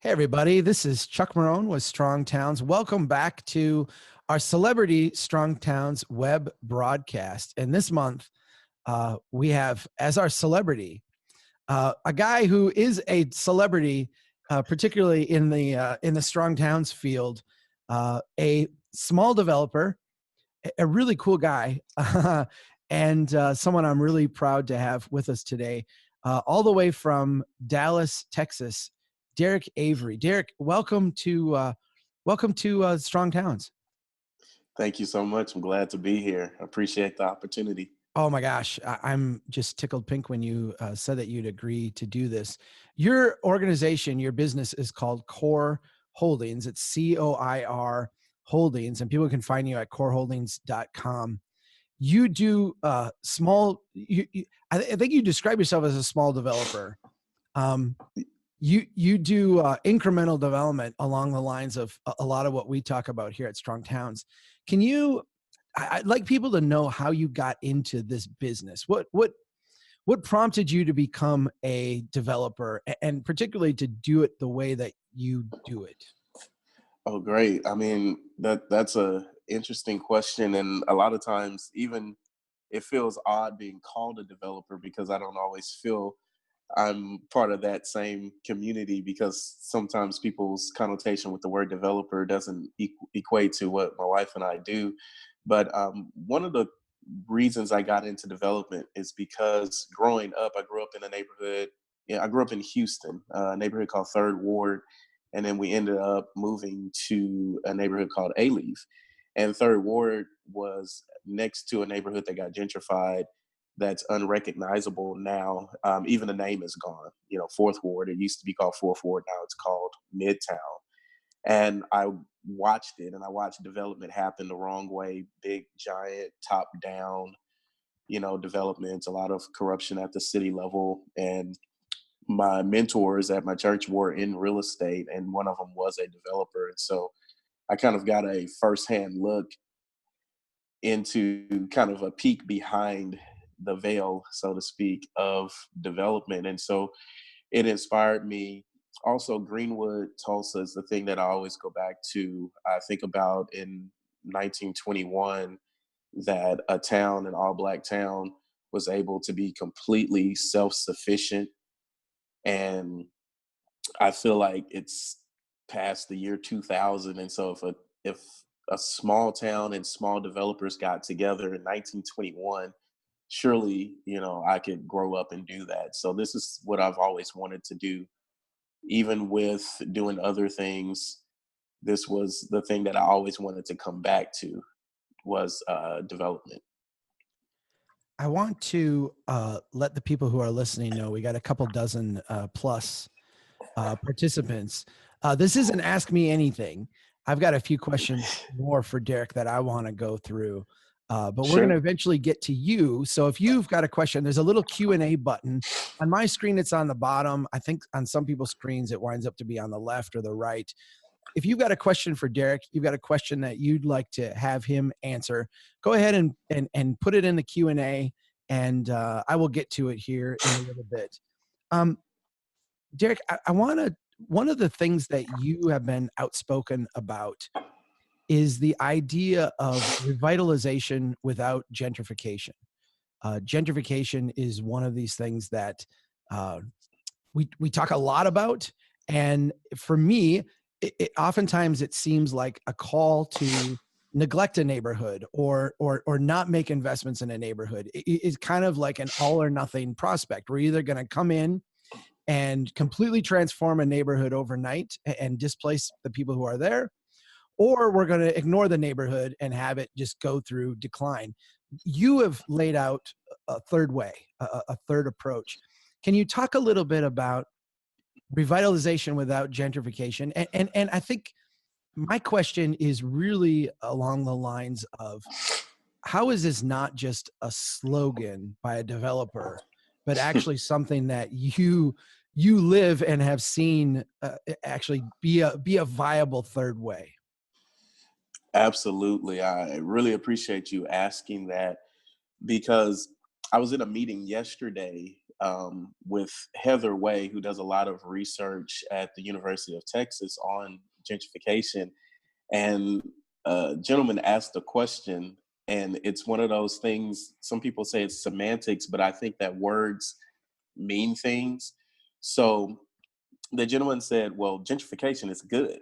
Hey, everybody. This is Chuck Marohn with Strong Towns. Welcome back to our Celebrity Strong Towns web broadcast. And this month, we have as our celebrity a guy who is a celebrity, particularly in the Strong Towns field, a small developer, a really cool guy, and someone I'm really proud to have with us today, all the way from Dallas, Texas. Derek Avery. Derek, welcome to Strong Towns. Thank you so much. I'm glad to be here. I appreciate the opportunity. Oh my gosh, I'm just tickled pink when you said that you'd agree to do this. Your organization, your business is called COIR Holdings. It's COIR Holdings, and people can find you at coirholdings.com. You do small. I think you describe yourself as a small developer. Um, you do incremental development along the lines of a lot of what we talk about here at Strong Towns. Can you? I'd like people to know how you got into this business. What prompted you to become a developer, and particularly to do it the way that you do it? Oh, great. I mean, that's a interesting question, and a lot of times, even it feels odd being called a developer because I don't always feel I'm part of that same community because sometimes people's connotation with the word developer doesn't equate to what my wife and I do. But one of the reasons I got into development is because growing up, I grew up in a neighborhood. Yeah, I grew up in Houston, a neighborhood called Third Ward, and then we ended up moving to a neighborhood called Alief. And Third Ward was next to a neighborhood that got gentrified that's unrecognizable now. Even the name is gone. You know, Fourth Ward. It used to be called Fourth Ward. Now it's called Midtown. And I watched it, and I watched development happen the wrong way. Big, giant, top down, developments. A lot of corruption at the city level. And my mentors at my church were in real estate, and one of them was a developer. And so I kind of got a firsthand look into kind of a peek behind the veil, so to speak, of development. And so it inspired me. Also, Greenwood, Tulsa is the thing that I always go back to. I think about in 1921 that a town, an all black town, was able to be completely self sufficient. And I feel like it's past the year 2000. And so if a small town and small developers got together in 1921, surely, I could grow up and do that. So this is what I've always wanted to do. Even with doing other things, this was the thing that I always wanted to come back to was development. I want to let the people who are listening know we got a couple dozen plus participants. This isn't Ask Me Anything. I've got a few questions more for Derek that I want to go through, but we're going to Sure. eventually get to you. So if you've got a question, there's a little Q&A button. On my screen, it's on the bottom. I think on some people's screens, it winds up to be on the left or the right. If you've got a question for Derek, you've got a question that you'd like to have him answer, go ahead and put it in the Q&A, and I will get to it here in a little bit. Um, Derek, I want to. One of the things that you have been outspoken about is the idea of revitalization without gentrification. Gentrification is one of these things that uh, we talk a lot about, and for me, oftentimes it seems like a call to neglect a neighborhood or not make investments in a neighborhood. It's kind of like an all or nothing prospect. We're either going to come in and completely transform a neighborhood overnight and displace the people who are there, or we're going to ignore the neighborhood and have it just go through decline. You have laid out a third way, a third approach. Can you talk a little bit about revitalization without gentrification? And I think my question is really along the lines of, how is this not just a slogan by a developer, but actually something that you live and have seen actually be a viable third way? Absolutely. I really appreciate you asking that because I was in a meeting yesterday with Heather Way, who does a lot of research at the University of Texas on gentrification. And a gentleman asked a question, and it's one of those things, some people say it's semantics, but I think that words mean things. So the gentleman said, well, gentrification is good.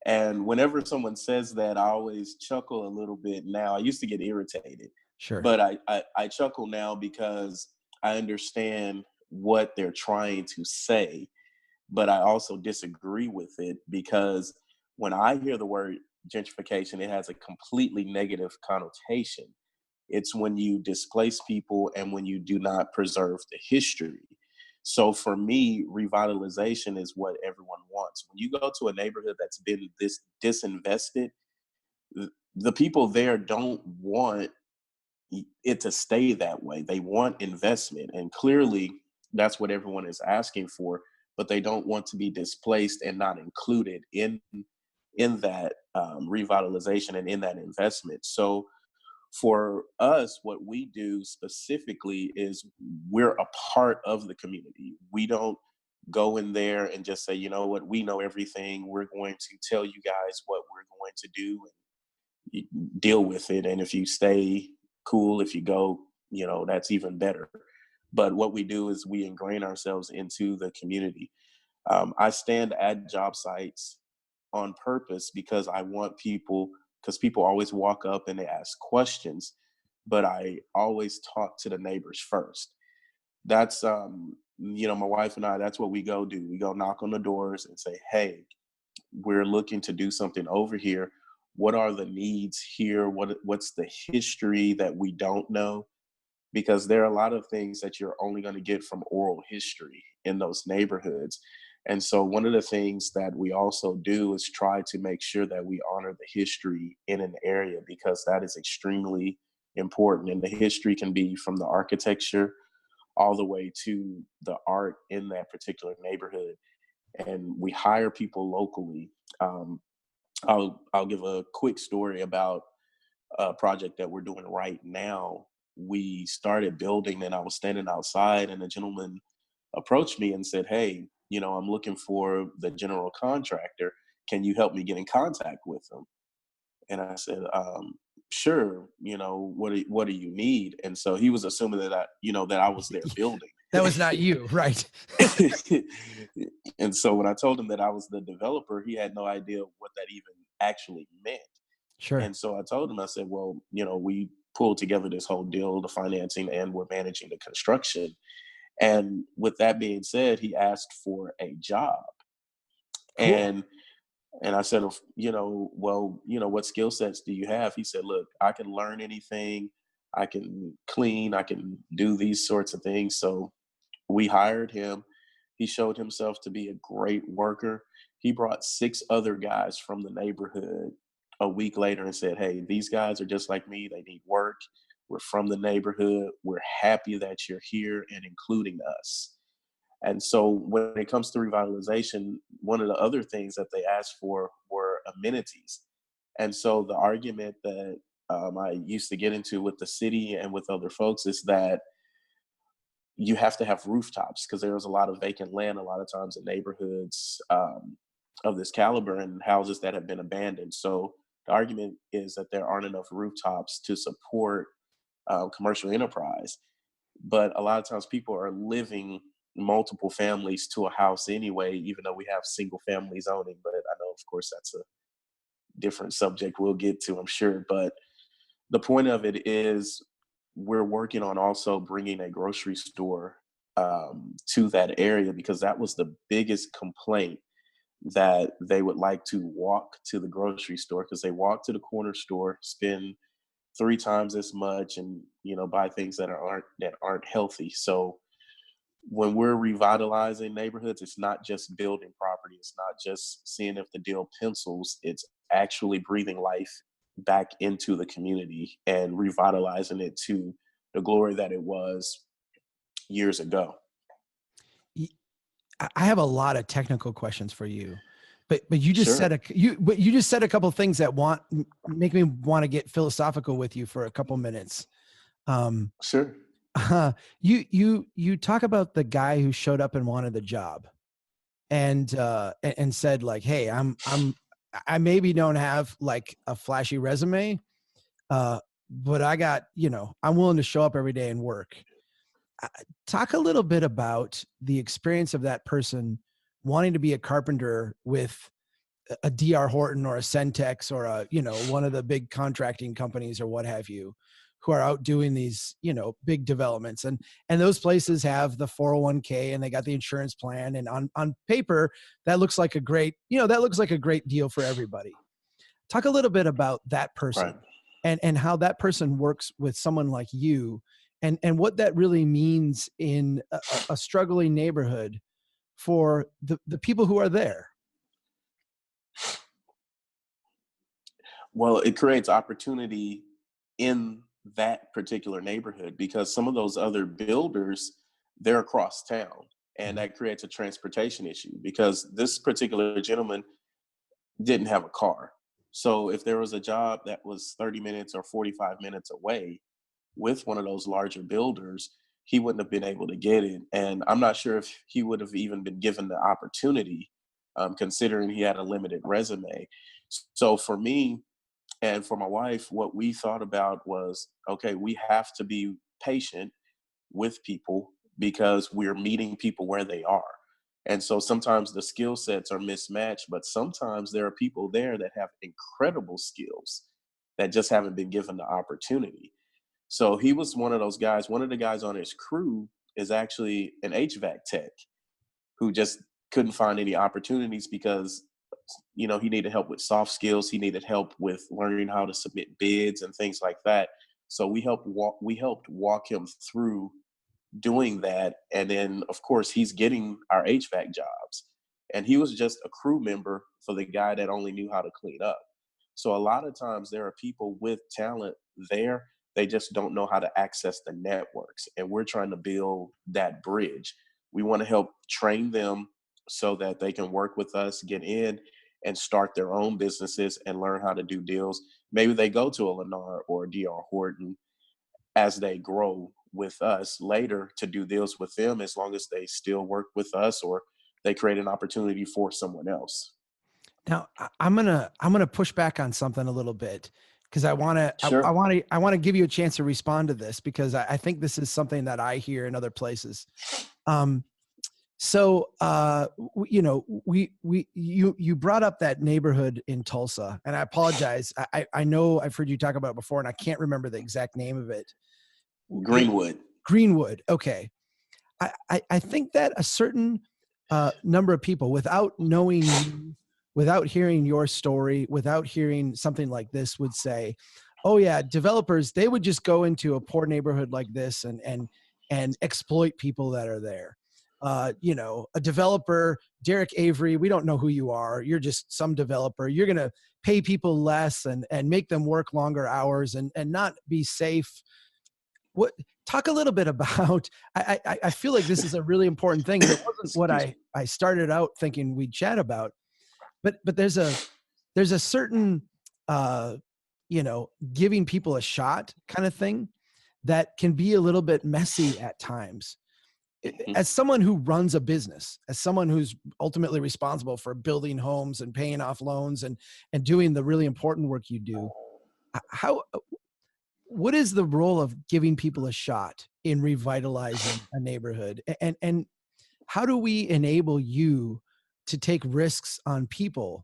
And whenever someone says that, I always chuckle a little bit now. I used to get irritated, Sure. but I chuckle now because I understand what they're trying to say, but I also disagree with it because when I hear the word gentrification, it has a completely negative connotation. It's when you displace people and when you do not preserve the history. So for me, revitalization is what everyone wants. When you go to a neighborhood that's been this disinvested, the people there don't want it to stay that way. They want investment, and clearly that's what everyone is asking for. But they don't want to be displaced and not included in that revitalization and in that investment. So for us, what we do specifically is we're a part of the community. We don't go in there and just say, you know what, we know everything. We're going to tell you guys what we're going to do and deal with it. And if you stay cool, if you go, that's even better. But what we do is we ingrain ourselves into the community. I stand at job sites on purpose because I want people, because people always walk up and they ask questions, but I always talk to the neighbors first. That's, my wife and I, that's what we go do. We go knock on the doors and say, hey, we're looking to do something over here. What are the needs here? What's the history that we don't know? Because there are a lot of things that you're only going to get from oral history in those neighborhoods. And so one of the things that we also do is try to make sure that we honor the history in an area, because that is extremely important. And the history can be from the architecture all the way to the art in that particular neighborhood. And we hire people locally. I'll give a quick story about a project that we're doing right now. We started building and I was standing outside and a gentleman approached me and said, hey, I'm looking for the general contractor. Can you help me get in contact with him? And I said, sure. What do you need? And so he was assuming that I was there building. That was not you, right? And so when I told him that I was the developer, he had no idea what that even actually meant. Sure. And so I told him, I said, well, we pulled together this whole deal, the financing, and we're managing the construction. And with that being said, he asked for a job. Cool. And I said, well, what skill sets do you have? He said, look, I can learn anything. I can clean. I can do these sorts of things. So we hired him. He showed himself to be a great worker. He brought 6 other guys from the neighborhood a week later and said, hey, these guys are just like me. They need work. We're from the neighborhood. We're happy that you're here and including us. And so when it comes to revitalization, one of the other things that they asked for were amenities. And so the argument that I used to get into with the city and with other folks is that you have to have rooftops, because there was a lot of vacant land a lot of times in neighborhoods of this caliber and houses that have been abandoned. So the argument is that there aren't enough rooftops to support commercial enterprise. But a lot of times people are living multiple families to a house anyway, even though we have single family zoning. But I know, of course, that's a different subject we'll get to, I'm sure. But the point of it is we're working on also bringing a grocery store to that area, because that was the biggest complaint, that they would like to walk to the grocery store, because they walk to the corner store, spend 3 times as much, and buy things that aren't healthy. So when we're revitalizing neighborhoods, it's not just building property, it's not just seeing if the deal pencils, it's actually breathing life back into the community and revitalizing it to the glory that it was years ago. I have a lot of technical questions for you, but you just Sure. said you just said a couple of things that make me want to get philosophical with you for a couple minutes. Sure. You talk about the guy who showed up and wanted the job and said like, "Hey, I maybe don't have like a flashy resume, but I got, I'm willing to show up every day and work." Uh, Talk a little bit about the experience of that person wanting to be a carpenter with a DR Horton or a Centex or one of the big contracting companies or what have you, who are out doing these, big developments. And those places have the 401k and they got the insurance plan. And on paper, that looks like a great, that looks like a great deal for everybody. Talk a little bit about that Right. person and how that person works with someone like you and what that really means in a struggling neighborhood for the people who are there. Well, it creates opportunity in that particular neighborhood because some of those other builders, they're across town. And Mhm. that creates a transportation issue because this particular gentleman didn't have a car. So if there was a job that was 30 minutes or 45 minutes away with one of those larger builders, he wouldn't have been able to get it. And I'm not sure if he would have even been given the opportunity, considering he had a limited resume. So for me, and for my wife, what we thought about was, okay, we have to be patient with people because we're meeting people where they are. And so sometimes the skill sets are mismatched, but sometimes there are people there that have incredible skills that just haven't been given the opportunity. So he was one of those guys. One of the guys on his crew is actually an HVAC tech who just couldn't find any opportunities because he needed help with soft skills. He needed help with learning how to submit bids and things like that. So we helped walk him through doing that. And then of course he's getting our HVAC jobs. And he was just a crew member for the guy that only knew how to clean up. So a lot of times there are people with talent there. They just don't know how to access the networks. And we're trying to build that bridge. We want to help train them so that they can work with us, get in and start their own businesses and learn how to do deals. Maybe they go to a Lennar or a DR Horton as they grow with us later to do deals with them as long as they still work with us or they create an opportunity for someone else. Now I'm gonna push back on something a little bit because I Sure. want to I want to give you a chance to respond to this because I think this is something that I hear in other places. Um, so you brought up that neighborhood in Tulsa, and I apologize. I know I've heard you talk about it before, and I can't remember the exact name of it. You, Greenwood. Greenwood. Okay, I think that a certain number of people, without knowing you, without hearing your story, without hearing something like this, would say, "Oh yeah, developers they would just go into a poor neighborhood like this and exploit people that are there." A developer, Derek Avery, we don't know who you are. You're just some developer. You're gonna pay people less and make them work longer hours and not be safe. What Talk a little bit about I feel like this is a really important thing, and it wasn't what Excuse me. I started out thinking we'd chat about, but there's a certain uh, giving people a shot kind of thing that can be a little bit messy at times. Mhm. As someone who runs a business, as someone who's ultimately responsible for building homes and paying off loans and doing the really important work you do, how what is the role of giving people a shot in revitalizing a neighborhood and how do we enable you to take risks on people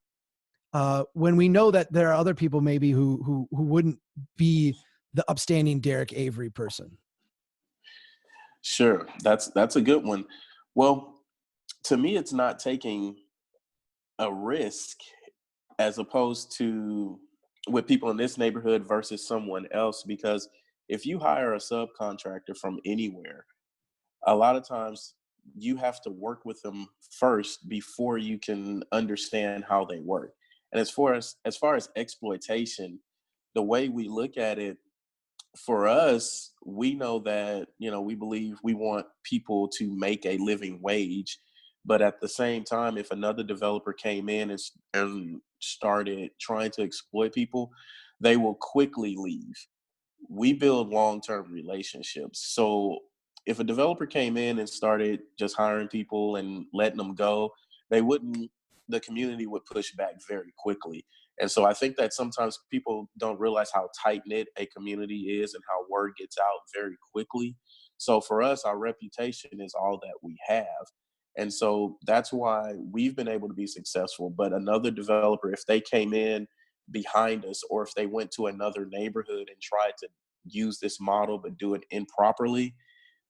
when we know that there are other people maybe who wouldn't be the upstanding Derek Avery person? Sure. That's a good one. Well, to me, it's not taking a risk as opposed to with people in this neighborhood versus someone else because if you hire a subcontractor from anywhere, a lot of times you have to work with them first before you can understand how they work. And as far as exploitation, the way we look at it, for us, we know that, we believe we want people to make a living wage. But at the same time, if another developer came in and started trying to exploit people, they will quickly leave we build long-term relationships. So if a developer came in and started just hiring people and letting them go, they wouldn't, the community would push back very quickly. And so I think that sometimes people don't realize how tight knit a community is and how word gets out very quickly. So for us, our reputation is all that we have. And so that's why we've been able to be successful. But another developer, if they came in behind us, or if they went to another neighborhood and tried to use this model but do it improperly,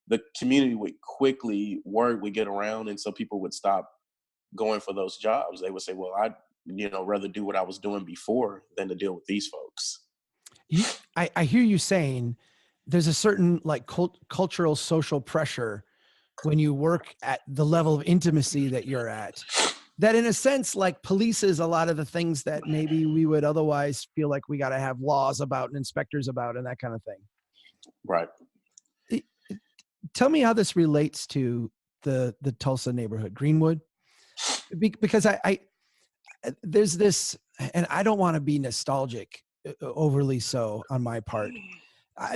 the community would quickly, word would get around, and so people would stop going for those jobs. They would say, well, I'd rather do what I was doing before than to deal with these folks. You, I hear you saying there's a certain like cultural social pressure when you work at the level of intimacy that you're at, that in a sense like polices a lot of the things that maybe we would otherwise feel like we got to have laws about and inspectors about and that kind of thing. Right. It- Tell me how this relates to the Tulsa neighborhood, Greenwood, because I there's this, and I don't want to be nostalgic, overly so on my part.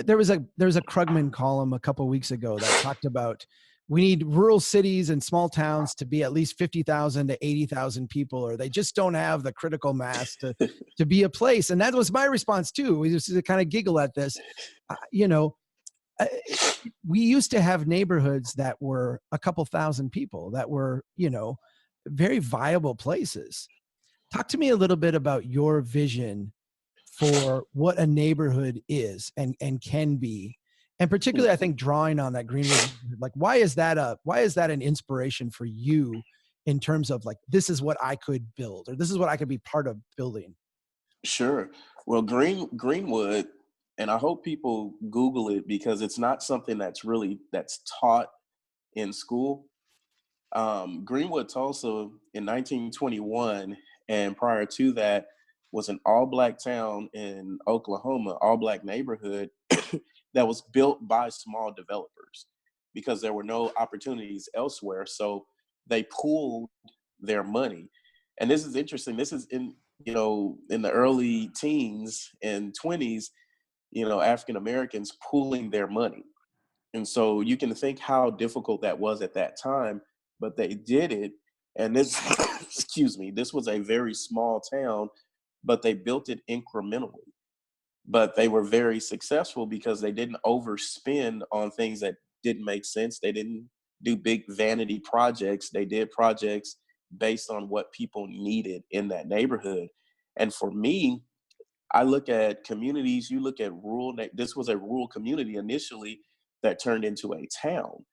There was a Krugman column a couple weeks ago that talked about we need rural cities and small towns to be at least 50,000 to 80,000 people, or they just don't have the critical mass to be a place. And that was my response too. We just kind of giggle at this. You know, uh, we used to have neighborhoods that were a couple thousand people that were, very viable places. Talk to me a little bit about your vision for what a neighborhood is and can be. And particularly, I think drawing on that Greenwood, like why is that an inspiration for you in terms of like, this is what I could build, or this is what I could be part of building? Sure. Well, Greenwood, and I hope people Google it because it's not something that's taught in school. Greenwood, Tulsa in 1921, and prior to that was an all black town in Oklahoma, all black neighborhood that was built by small developers because there were no opportunities elsewhere. So they pooled their money. And this is interesting. This is in the early teens and 20s, African Americans pooling their money. And so you can think how difficult that was at that time, but they did it. And this, excuse me, this was a very small town, but they built it incrementally. But they were very successful because they didn't overspend on things that didn't make sense. They didn't do big vanity projects. They did projects based on what people needed in that neighborhood. And for me, I look at communities, you look at this was a rural community initially that turned into a town.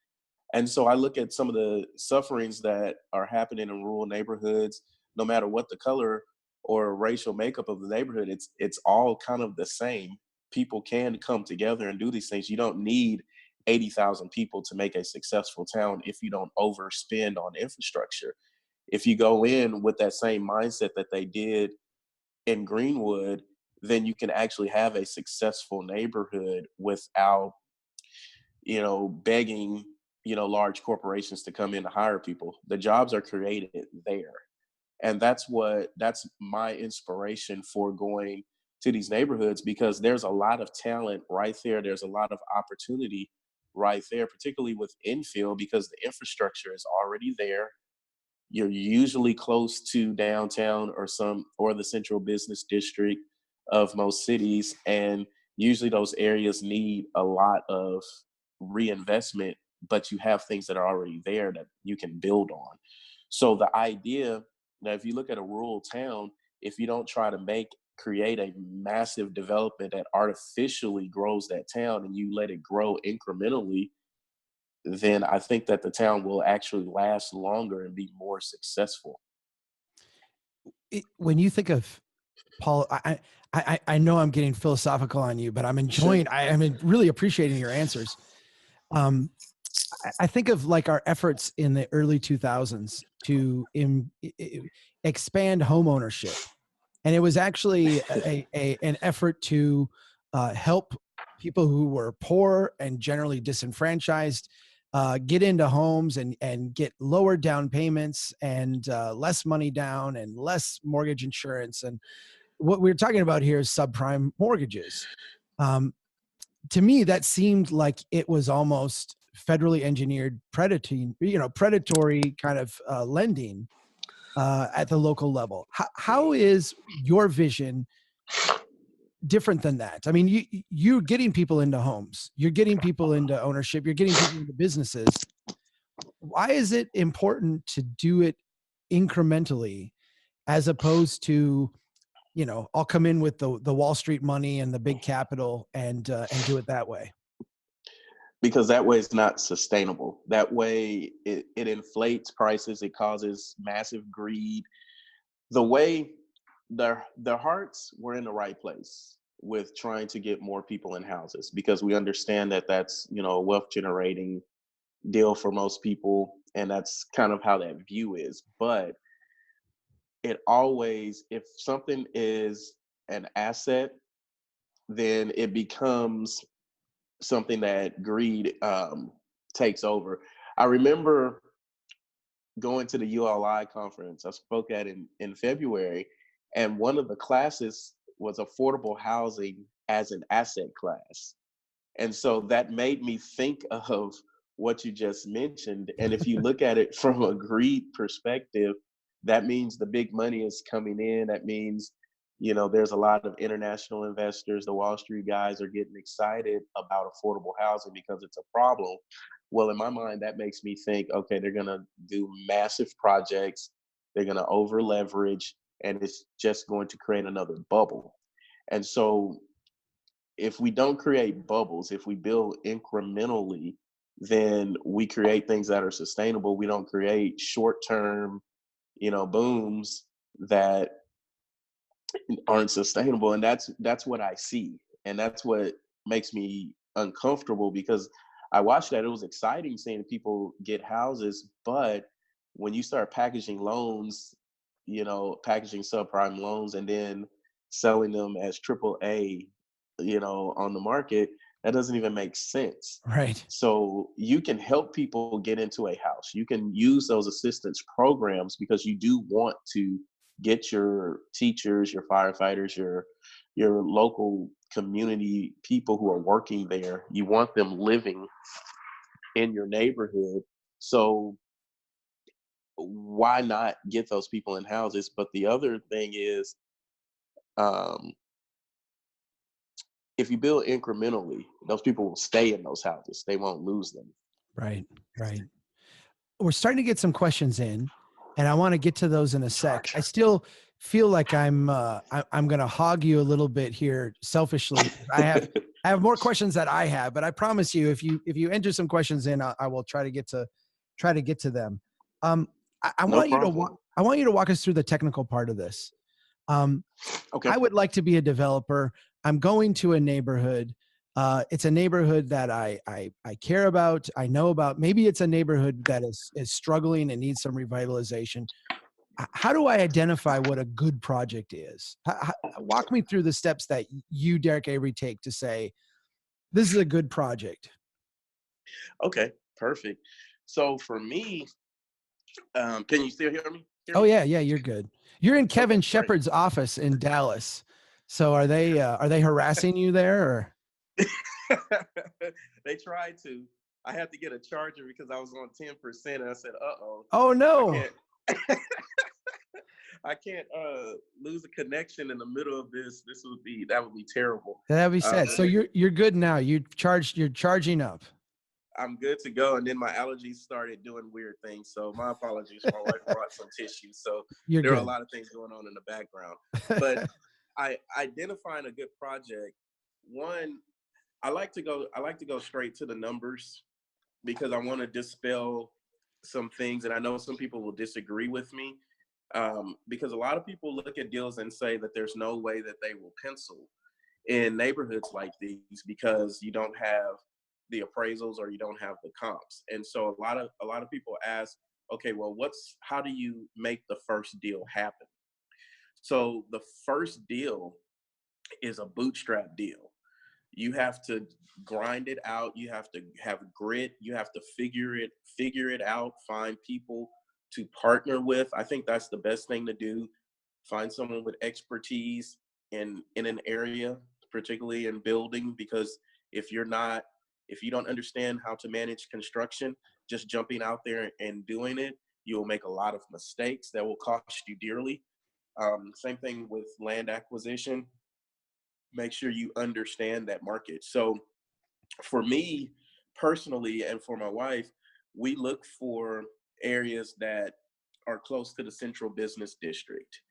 And so I look at some of the sufferings that are happening in rural neighborhoods, no matter what the color or racial makeup of the neighborhood, it's all kind of the same. People can come together and do these things. You don't need 80,000 people to make a successful town if you don't overspend on infrastructure. If you go in with that same mindset that they did in Greenwood, then you can actually have a successful neighborhood without, begging, large corporations to come in to hire people. The jobs are created there. And that's my inspiration for going to these neighborhoods because there's a lot of talent right there. There's a lot of opportunity right there, particularly with infill because the infrastructure is already there. You're usually close to downtown or the central business district of most cities, and usually those areas need a lot of reinvestment, but you have things that are already there that you can build on. So the idea that if you look at a rural town, if you don't try to create a massive development that artificially grows that town and you let it grow incrementally, then I think that the town will actually last longer and be more successful. When you think of Paul, I know I'm getting philosophical on you, but I'm Sure. enjoying. I'm really appreciating your answers. Um, I think of like our efforts in the early 2000s to expand home ownership, and it was actually an effort to help people who were poor and generally disenfranchised get into homes and get lower down payments and less money down and less mortgage insurance. And what we're talking about here is subprime mortgages. Um, to me, that seemed like it was almost federally engineered predatory kind of lending at the local level. How is your vision different than that? I mean, you're getting people into homes, you're getting people into ownership, you're getting people into businesses. Why is it important to do it incrementally as opposed to, I'll come in with the Wall Street money and the big capital and do it that way? Because that way it's not sustainable. That way it inflates prices, it causes massive greed. The way their hearts were in the right place with trying to get more people in houses, because we understand that that's, a wealth generating deal for most people, and that's kind of how that view is. But it always, if something is an asset, then it becomes something that greed takes over. I remember going to the ULI conference I spoke at in February, and one of the classes was affordable housing as an asset class. And so that made me think of what you just mentioned. And if you look at it from a greed perspective, that means the big money is coming in. That means, there's a lot of international investors. The Wall Street guys are getting excited about affordable housing because it's a problem. Well, in my mind, that makes me think, okay, they're going to do massive projects. They're going to over leverage, and it's just going to create another bubble. And so if we don't create bubbles, if we build incrementally, then we create things that are sustainable. We don't create short-term, booms that aren't sustainable. And that's what I see. And that's what makes me uncomfortable, because I watched that. It was exciting seeing people get houses, but when you start packaging loans, packaging subprime loans and then selling them as triple A, on the market, that doesn't even make sense. Right. So you can help people get into a house. You can use those assistance programs because you do want to get your teachers, your firefighters, your local community people who are working there. You want them living in your neighborhood. So why not get those people in houses? But the other thing is, if you build incrementally, those people will stay in those houses. They won't lose them. Right. Right. We're starting to get some questions in, and I want to get to those in a sec. I still feel like I'm going to hog you a little bit here selfishly. I have more questions that I have, but I promise you, if you enter some questions in, I will try to get to them. I No want you to problem. I want you to walk us through the technical part of this. Okay. I would like to be a developer. I'm going to a neighborhood. It's a neighborhood that I care about. I know about. Maybe it's a neighborhood that is struggling and needs some revitalization. How do I identify what a good project is? Walk me through the steps that you, Derek Avery, take to say this is a good project. Okay. Perfect. So for me, can you still hear me? Oh yeah, you're good. You're in Kevin Okay, great. Shepard's office in Dallas. So are they harassing you there or? They tried to. I had to get a charger because I was on 10%, and I said, "Uh-oh, Oh I no. can't, I can't lose a connection in the middle of this. That would be terrible." That'd be sad. So But you're good now. You're charging up. I'm good to go. And then my allergies started doing weird things. So my apologies. My wife brought some tissues. So You're there are a good. lot of things going on in the background. But I identifying a good project. One, I like to go straight to the numbers because I want to dispel some things, and I know some people will disagree with me, because a lot of people look at deals and say that there's no way that they will pencil in neighborhoods like these because you don't have the appraisals or you don't have the comps. And so a lot of people ask, okay, well, how do you make the first deal happen? So the first deal is a bootstrap deal. You have to grind it out. You have to have grit. You have to figure it out, find people to partner with. I think that's the best thing to do. Find someone with expertise in an area, particularly in building, because If you don't understand how to manage construction, just jumping out there and doing it, you will make a lot of mistakes that will cost you dearly. Same thing with land acquisition. Make sure you understand that market. So for me personally, and for my wife, we look for areas that are close to the central business district.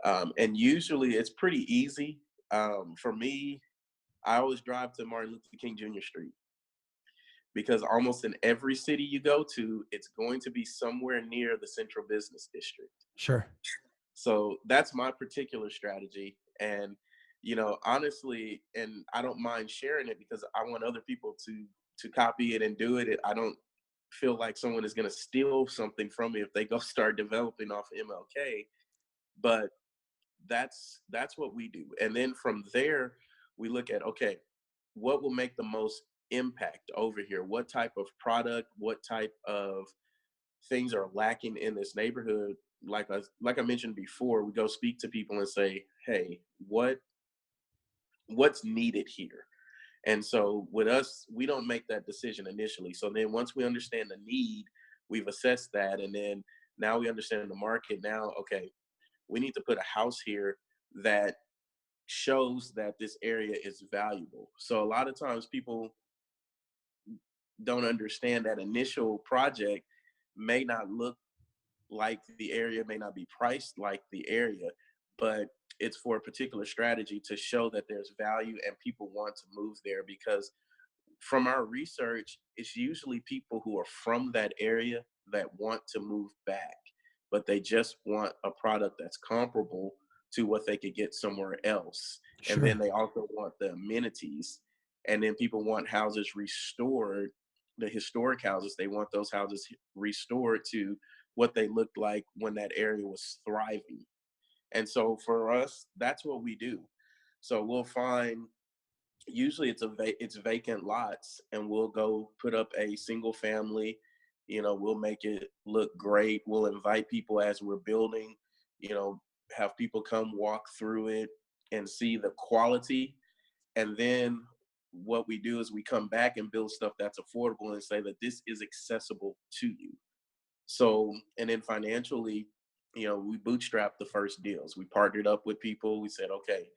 And usually it's pretty easy. For me, I always drive to Martin Luther King Jr. Street, because almost in every city you go to, it's going to be somewhere near the central business district. Sure. So that's my particular strategy. And, honestly, and I don't mind sharing it because I want other people to copy it and do it. I don't feel like someone is going to steal something from me if they go start developing off MLK. But that's what we do. And then from there, we look at, okay, what will make the most impact over here? What type of product, what type of things are lacking in this neighborhood? Like I mentioned before, we go speak to people and say, hey, what's needed here? And so with us, we don't make that decision initially. So then once we understand the need, we've assessed that, and then now we understand the market. Now, okay, we need to put a house here that shows that this area is valuable. So a lot of times people don't understand that initial project may not look like the area, may not be priced like the area, but it's for a particular strategy to show that there's value and people want to move there. Because from our research, it's usually people who are from that area that want to move back, but they just want a product that's comparable to what they could get somewhere else. And then Sure. they also want the amenities. And then people want houses restored, the historic houses. They want those houses restored to what they looked like when that area was thriving. And so for us, that's what we do. So we'll find, usually it's vacant lots, and we'll go put up a single family. We'll make it look great. We'll invite people as we're building, you know have people come walk through it and see the quality. And then what we do is we come back and build stuff that's affordable and say that this is accessible to you. So, and then financially, we bootstrapped the first deals. We partnered up with people. We said, okay,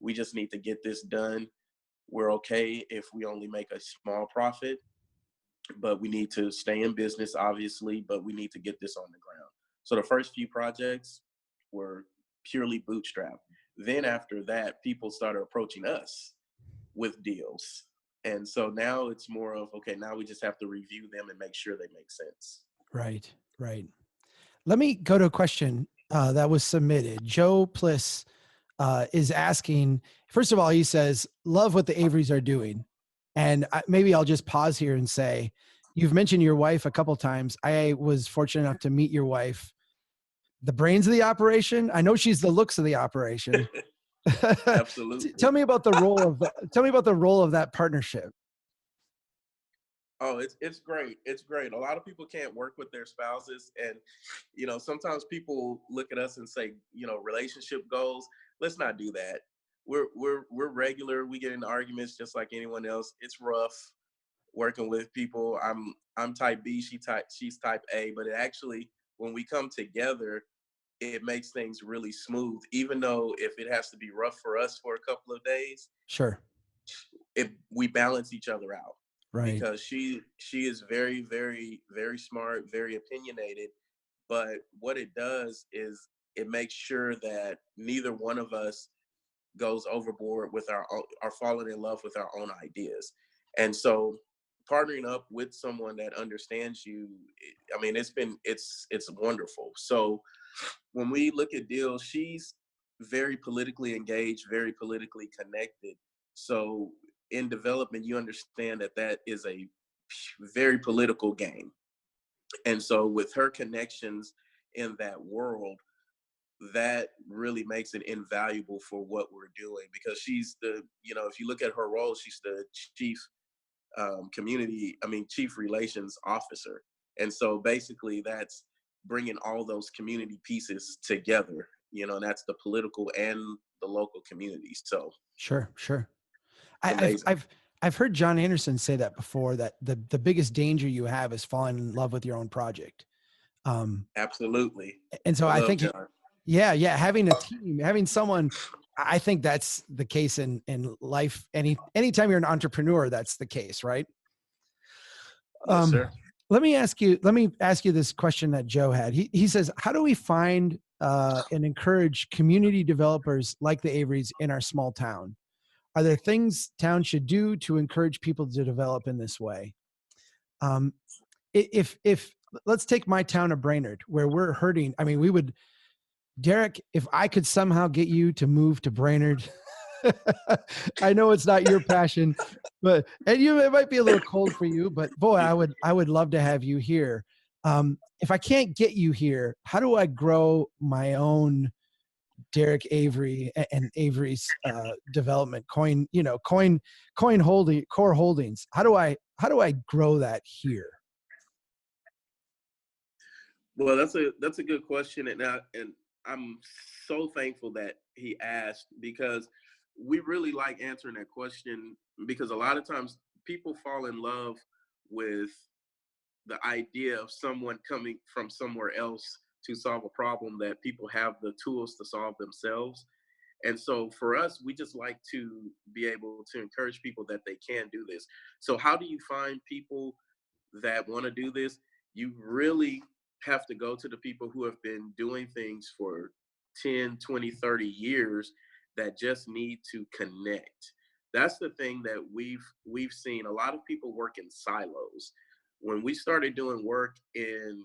we just need to get this done. We're okay if we only make a small profit, but we need to stay in business, obviously, but we need to get this on the ground. So the first few projects were purely bootstrapped. Then after that, people started approaching us with deals. And so now it's more of, okay, now we just have to review them and make sure they make sense. Right. Right. Let me go to a question that was submitted. Joe Pliss is asking, first of all, he says, love what the Averys are doing. And maybe I'll just pause here and say, you've mentioned your wife a couple times. I was fortunate enough to meet your wife, the brains of the operation. I know she's the looks of the operation. Absolutely. Tell me about the role of that partnership. Oh, it's great. It's great. A lot of people can't work with their spouses, and sometimes people look at us and say, relationship goals. Let's not do that. We're regular. We get into arguments just like anyone else. It's rough working with people. I'm type B. She's type A. But it actually, when we come together, it makes things really smooth. Even though if it has to be rough for us for a couple of days, Sure. we balance each other out. Right. Because she is very, very, very smart, very opinionated. But what it does is it makes sure that neither one of us goes overboard with our falling in love with our own ideas. And so partnering up with someone that understands you, it's wonderful. So when we look at deals, she's very politically engaged, very politically connected. So in development, you understand that is a very political game. And so with her connections in that world, that really makes it invaluable for what we're doing, because she's if you look at her role, she's the chief chief relations officer. And so basically that's bringing all those community pieces together, and that's the political and the local community. So Sure. it's amazing. I've heard John Anderson say that before, that the biggest danger you have is falling in love with your own project. Um, Absolutely. and so I I love think, John. yeah, yeah, having a team, having someone, I think that's the case in life. Anytime you're an entrepreneur, that's the case, right? Yes, Um, sir. let me ask you this question that Joe had. He says, how do we find and encourage community developers like the Averys in our small town? Are there things towns should do to encourage people to develop in this way? Um, if let's take my town of Brainerd, where we're hurting. I mean, we would, Derek, if I could somehow get you to move to Brainerd, I know it's not your passion, but and you, it might be a little cold for you, but boy, I would love to have you here. If I can't get you here, how do I grow my own Derek Avery and Avery's development coin holding core holdings? How do I grow that here? Well, that's a good question, and I'm so thankful that he asked, because we really like answering that question, because a lot of times people fall in love with the idea of someone coming from somewhere else to solve a problem that people have the tools to solve themselves. And so for us, we just like to be able to encourage people that they can do this. So how do you find people that want to do this? You really have to go to the people who have been doing things for 10, 20, 30 years that just need to connect. That's the thing that we've seen. A lot of people work in silos. When we started doing work in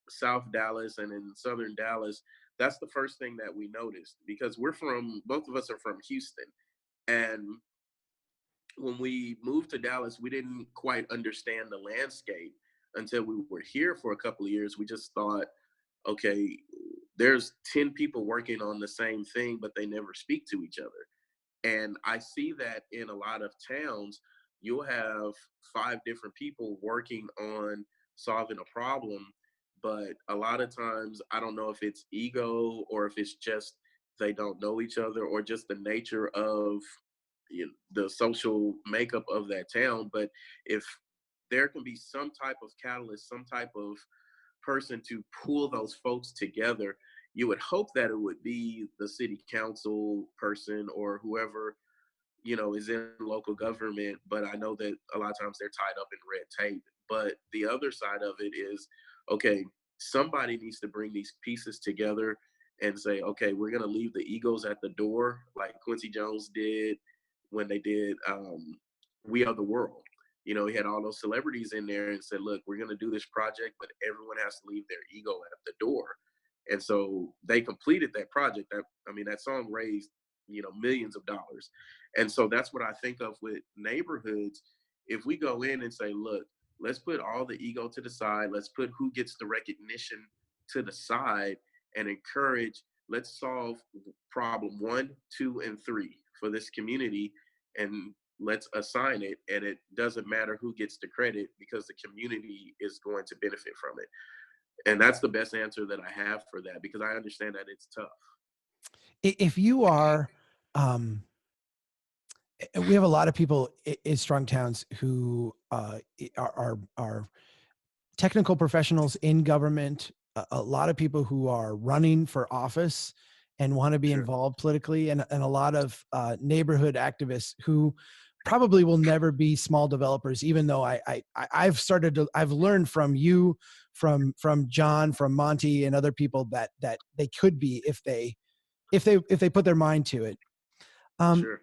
South Dallas and in Southern Dallas, that's the first thing that we noticed, because both of us are from Houston. And when we moved to Dallas, we didn't quite understand the landscape until we were here for a couple of years. We just thought, okay, there's 10 people working on the same thing, but they never speak to each other. And I see that in a lot of towns. You'll have 5 different people working on solving a problem, but a lot of times, I don't know if it's ego or if it's just they don't know each other, or just the nature of, the social makeup of that town. But if there can be some type of catalyst, some type of person to pull those folks together, you would hope that it would be the city council person or whoever, is in local government. But I know that a lot of times they're tied up in red tape. But the other side of it is, okay, somebody needs to bring these pieces together and say, okay, we're going to leave the egos at the door, like Quincy Jones did when they did We Are the World. He had all those celebrities in there and said, look, we're going to do this project, but everyone has to leave their ego at the door. And so they completed that project. That song raised, millions of dollars. And so that's what I think of with neighborhoods. If we go in and say, look, let's put all the ego to the side, let's put who gets the recognition to the side, and encourage, let's solve problem 1, 2, and 3 for this community, and let's assign it. And it doesn't matter who gets the credit, because the community is going to benefit from it. And that's the best answer that I have for that, because I understand that it's tough. If you are, um, we have a lot of people in strong towns who are technical professionals in government, a lot of people who are running for office and want to be Sure. involved politically, and a lot of neighborhood activists who probably will never be small developers, even though I've learned from you, from John, from Monty, and other people that they could be if they put their mind to it. Um, Sure.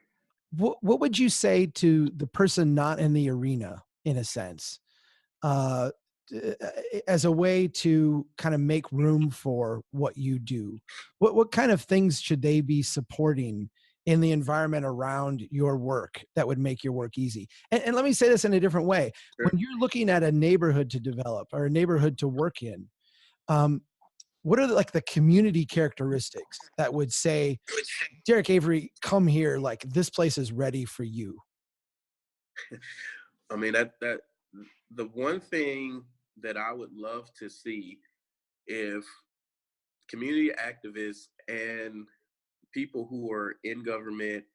what would you say to the person not in the arena, in a sense, uh, as a way to kind of make room for what you do? What kind of things should they be supporting in the environment around your work that would make your work easy? And let me say this in a different way. Sure. When you're looking at a neighborhood to develop or a neighborhood to work in, um, what are like the community characteristics that would say, Derek Avery, come here, like this place is ready for you? That the one thing that I would love to see, if community activists and people who are in government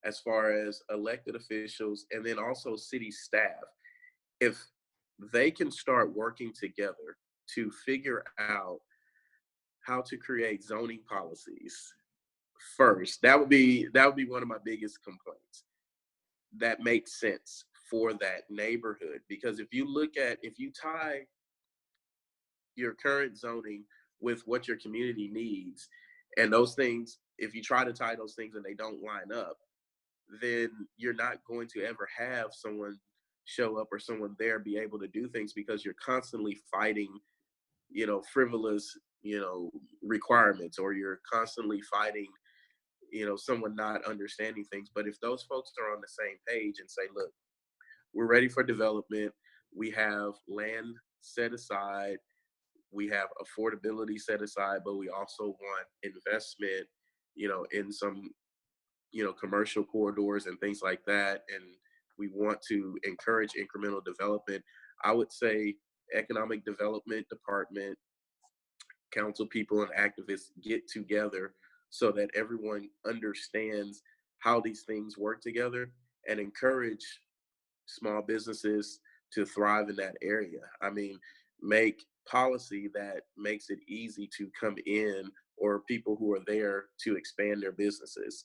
as far as elected officials and then also city staff. If they can start working together to figure out how to create zoning policies first, that would be one of my biggest complaints. That makes sense for that neighborhood, because if you tie your current zoning with what your community needs, and those things, if you try to tie those things and they don't line up, then you're not going to ever have someone show up or someone there be able to do things, because you're constantly fighting, frivolous, requirements, or you're constantly fighting, someone not understanding things. But if those folks are on the same page and say, look, we're ready for development, we have land set aside, we have affordability set aside, but we also want investment, in some, commercial corridors and things like that. And we want to encourage incremental development. I would say economic development department, council people and activists get together so that everyone understands how these things work together, and encourage small businesses to thrive in that area. I mean, make policy that makes it easy to come in, or people who are there to expand their businesses.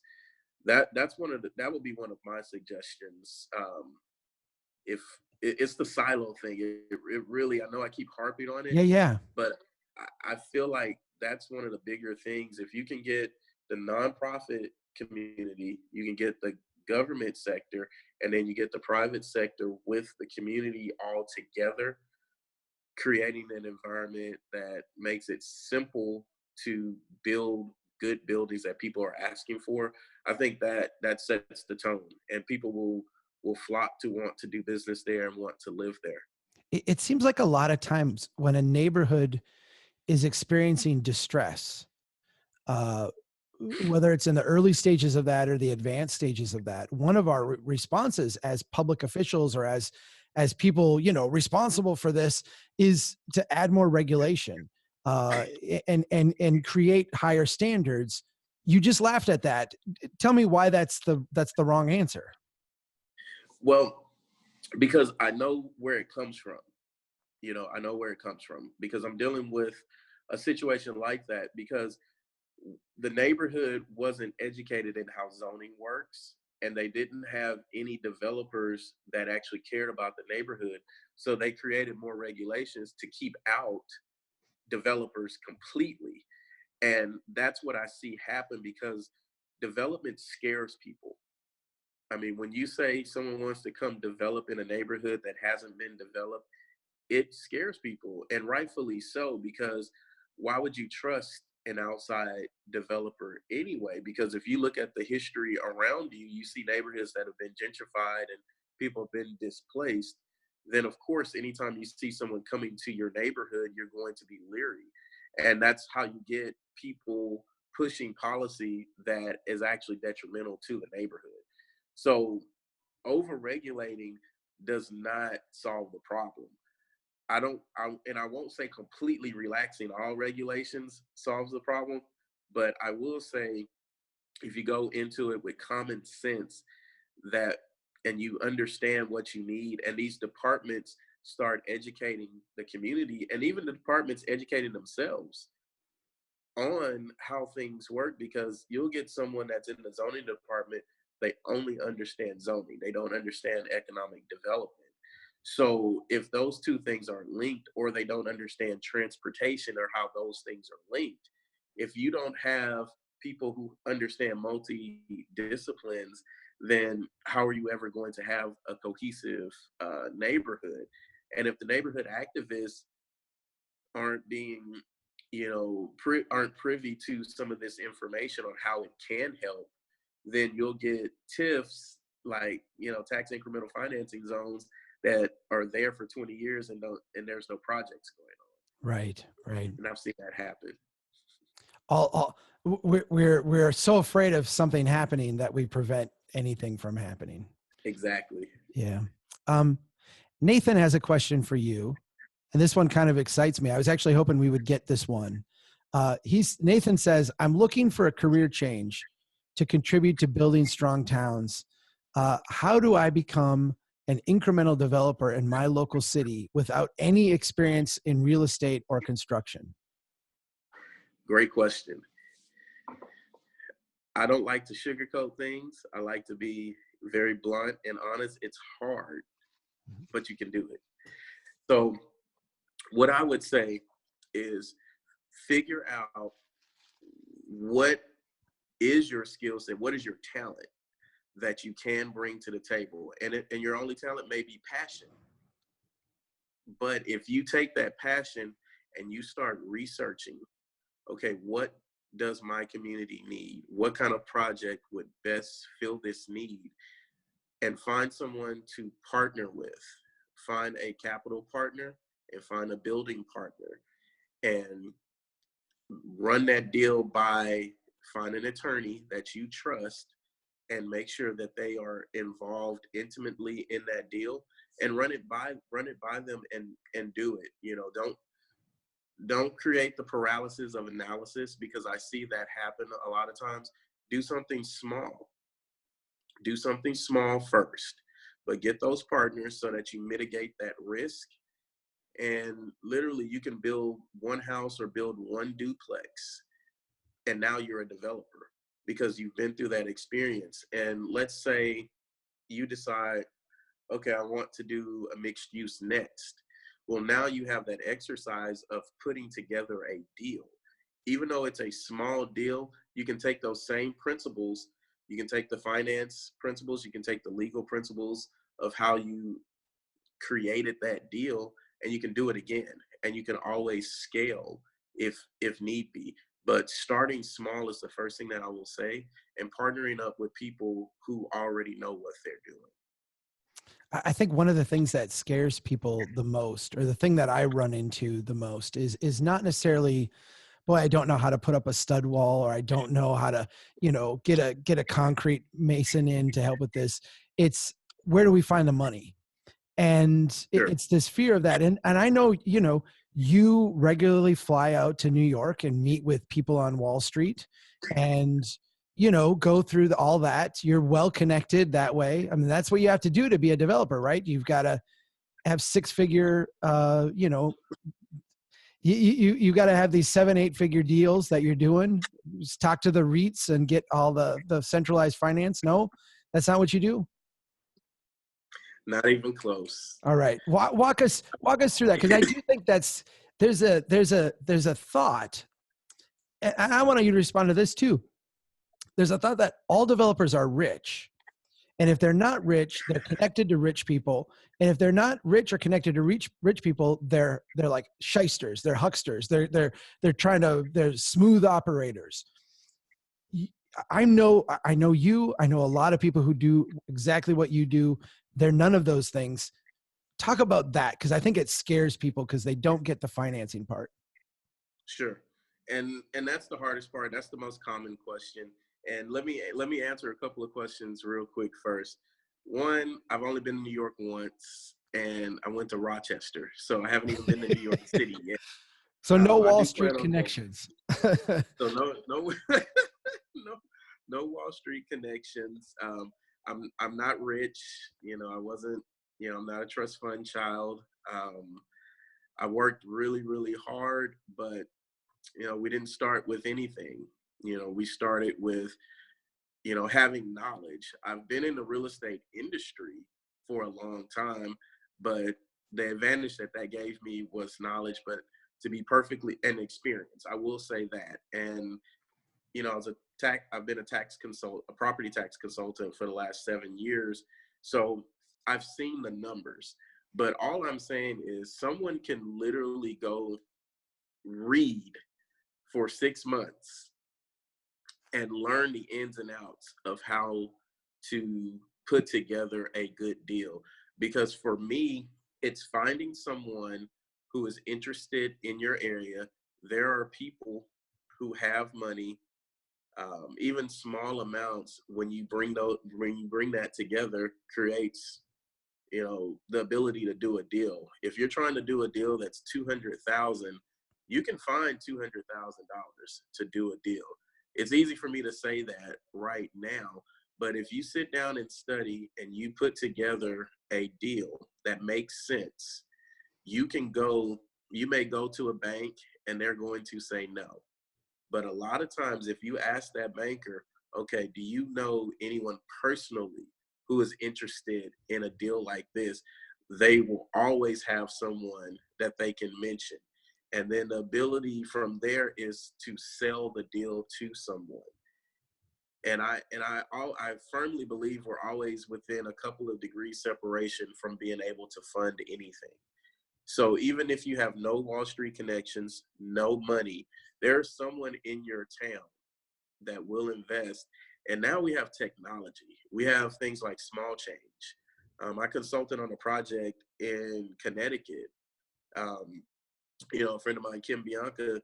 That would be one of my suggestions. If it's the silo thing, it really, I know I keep harping on it, Yeah, yeah. but I feel like that's one of the bigger things. If you can get the nonprofit community, you can get the government sector, and then you get the private sector with the community all together, creating an environment that makes it simple to build good buildings that people are asking for. I think that sets the tone, and people will flock to want to do business there and want to live there. It seems like a lot of times when a neighborhood is experiencing distress, uh, whether it's in the early stages of that or the advanced stages of that, one of our responses as public officials, or as people, responsible for this, is to add more regulation, and create higher standards. You just laughed at that. Tell me why that's the wrong answer. Well, because I know where it comes from. I know where it comes from because I'm dealing with a situation like that, because the neighborhood wasn't educated in how zoning works, and they didn't have any developers that actually cared about the neighborhood. So they created more regulations to keep out developers completely. And that's what I see happen, because development scares people. I mean, when you say someone wants to come develop in a neighborhood that hasn't been developed, it scares people, and rightfully so, because why would you trust an outside developer anyway? Because if you look at the history around you, you see neighborhoods that have been gentrified and people have been displaced. Then, of course, anytime you see someone coming to your neighborhood, you're going to be leery. And that's how you get people pushing policy that is actually detrimental to the neighborhood. So, over regulating does not solve the problem. And I won't say completely relaxing all regulations solves the problem, but I will say if you go into it with common sense, that and you understand what you need, and these departments start educating the community, and even the departments educating themselves on how things work, because you'll get someone that's in the zoning department, they only understand zoning, they don't understand economic development. So if those two things aren't linked, or they don't understand transportation or how those things are linked, if you don't have people who understand multi disciplines, then how are you ever going to have a cohesive neighborhood? And if the neighborhood activists aren't being, aren't privy to some of this information on how it can help, then you'll get TIFs, like, tax incremental financing zones, that are there for 20 years and there's no projects going on. Right, right. And I've seen that happen. All we're so afraid of something happening that we prevent anything from happening. Exactly. Yeah. Um, Nathan has a question for you, and this one kind of excites me. I was actually hoping we would get this one. Nathan says, I'm looking for a career change to contribute to building strong towns. How do I become an incremental developer in my local city without any experience in real estate or construction? Great question. I don't like to sugarcoat things. I like to be very blunt and honest. It's hard, but you can do it. So what I would say is figure out what is your skill set, what is your talent that you can bring to the table. And your only talent may be passion. But if you take that passion and you start researching, okay, what does my community need? What kind of project would best fill this need? And find someone to partner with. Find a capital partner and find a building partner. And run that deal by find an attorney that you trust and make sure that they are involved intimately in that deal and run it by them and do it. You know, don't create the paralysis of analysis, because I see that happen a lot of times. Do something small. Do something small first, but get those partners so that you mitigate that risk. And literally you can build one house or build one duplex, and now you're a developer because you've been through that experience. And let's say you decide, okay, I want to do a mixed use next. Well, now you have that exercise of putting together a deal. Even though it's a small deal, you can take those same principles. You can take the finance principles, you can take the legal principles of how you created that deal, and you can do it again. And you can always scale if need be. But starting small is the first thing that I will say, and partnering up with people who already know what they're doing. I think one of the things that scares people the most, or the thing that I run into the most, is not necessarily, boy, I don't know how to put up a stud wall, or I don't know how to, get a concrete mason in to help with this. It's, where do we find the money? And Sure. it's this fear of that. And I know, you regularly fly out to New York and meet with people on Wall Street and, go through all that. You're well connected that way. I mean, that's what you have to do to be a developer, right? You've got to have six-figure, you got to have these 7-8 figure deals that you're doing. Just talk to the REITs and get all the centralized finance. No, that's not what you do. Not even close. All right. Walk us through that. Cause I do think there's a thought, and I want you to respond to this too. There's a thought that all developers are rich. And if they're not rich, they're connected to rich people. And if they're not rich or connected to rich people, they're like shysters, they're hucksters. They're smooth operators. I know you, I know a lot of people who do exactly what you do. They're none of those things. Talk about that, because I think it scares people because they don't get the financing part. Sure. And that's the hardest part. That's the most common question. And let me answer a couple of questions real quick first. One, I've only been to New York once, and I went to Rochester, so I haven't even been to New York City yet. So no Wall I do Street plan on connections. going. So no no Wall Street connections. I'm not rich. I wasn't. I'm not a trust fund child. I worked really, really hard, but we didn't start with anything. We started with having knowledge. I've been in the real estate industry for a long time, but the advantage that gave me was knowledge, but to be perfectly an experience. I will say that. And I've been a property tax consultant for the last 7 years. So I've seen the numbers, but all I'm saying is someone can literally go read for 6 months and learn the ins and outs of how to put together a good deal. Because for me, it's finding someone who is interested in your area. There are people who have money, even small amounts. When you bring that together, creates the ability to do a deal. If you're trying to do a deal that's $200,000, you can find $200,000 to do a deal. It's easy for me to say that right now, but if you sit down and study and you put together a deal that makes sense, you may go to a bank and they're going to say no. But a lot of times, if you ask that banker, okay, do you know anyone personally who is interested in a deal like this? They will always have someone that they can mention. And then the ability from there is to sell the deal to someone. I firmly believe we're always within a couple of degrees separation from being able to fund anything. So even if you have no Wall Street connections, no money, there's someone in your town that will invest. And now we have technology. We have things like small change. I consulted on a project in Connecticut. Um, a friend of mine, Kim Bianca,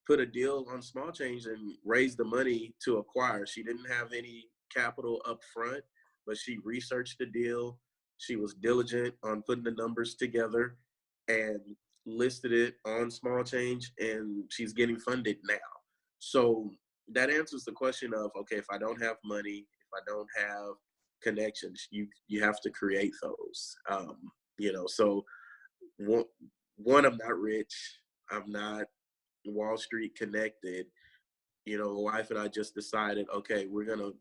put a deal on small change and raised the money to acquire. She didn't have any capital up front, but she researched the deal. She was diligent on putting the numbers together and listed it on small change, and she's getting funded now. So that answers the question of, okay, if I don't have money, if I don't have connections, you have to create those. So I'm not rich. I'm not Wall Street connected. My wife and I just decided, okay, we're going to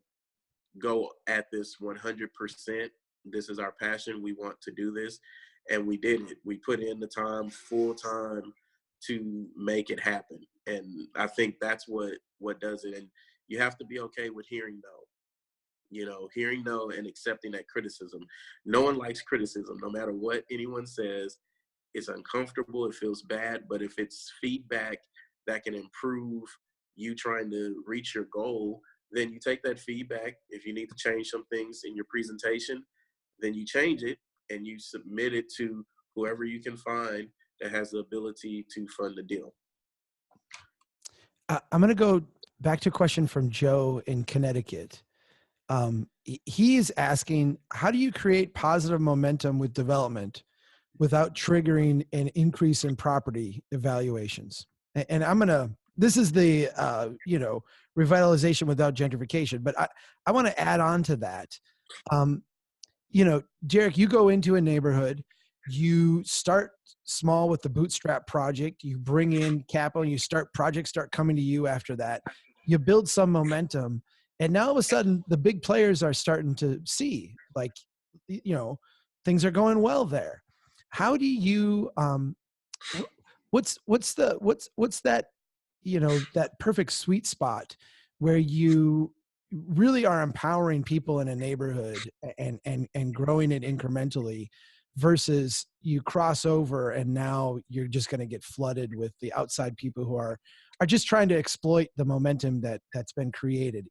go at this 100%. This is our passion. We want to do this. And we did it. We put in the time, full time, to make it happen. And I think that's what does it. And you have to be okay with hearing no. Hearing no and accepting that criticism. No one likes criticism, no matter what anyone says. It's uncomfortable, it feels bad, but if it's feedback that can improve you trying to reach your goal, then you take that feedback. If you need to change some things in your presentation, then you change it and you submit it to whoever you can find that has the ability to fund the deal. I'm going to go back to a question from Joe in Connecticut. He is asking, how do you create positive momentum with development without triggering an increase in property evaluations? And this is the, revitalization without gentrification, but I want to add on to that. Derek, you go into a neighborhood, you start small with the bootstrap project, you bring in capital, and projects start coming to you after that. You build some momentum, and now all of a sudden the big players are starting to see, like, things are going well there. How do you what's that, that perfect sweet spot where you really are empowering people in a neighborhood and growing it incrementally versus you cross over and now you're just going to get flooded with the outside people who are just trying to exploit the momentum that's been created?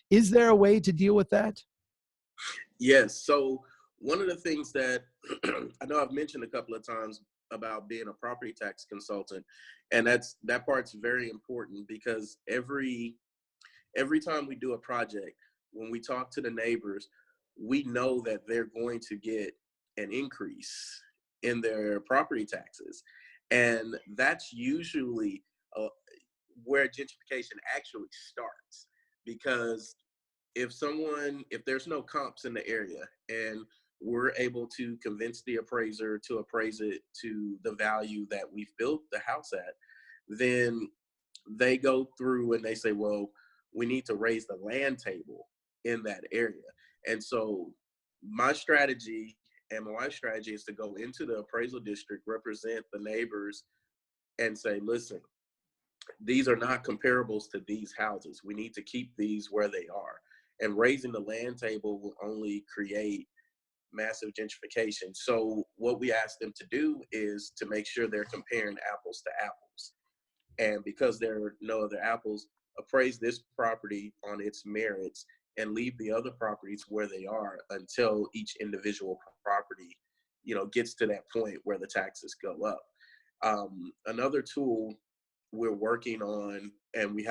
Is there a way to deal with that? Yes. So one of the things that I know I've mentioned a couple of times about being a property tax consultant, and that part's very important because every time we do a project, when we talk to the neighbors, we know that they're going to get an increase in their property taxes. And that's usually where gentrification actually starts. Because if there's no comps in the area and we're able to convince the appraiser to appraise it to the value that we've built the house at, then they go through and they say, well, we need to raise the land table in that area. And so my strategy and my wife's strategy is to go into the appraisal district, represent the neighbors, and say, listen, these are not comparables to these houses. We need to keep these where they are. And raising the land table will only create massive gentrification. So what we ask them to do is to make sure they're comparing apples to apples. And because there are no other apples, appraise this property on its merits and leave the other properties where they are until each individual property, gets to that point where the taxes go up. Another tool we're working on, and we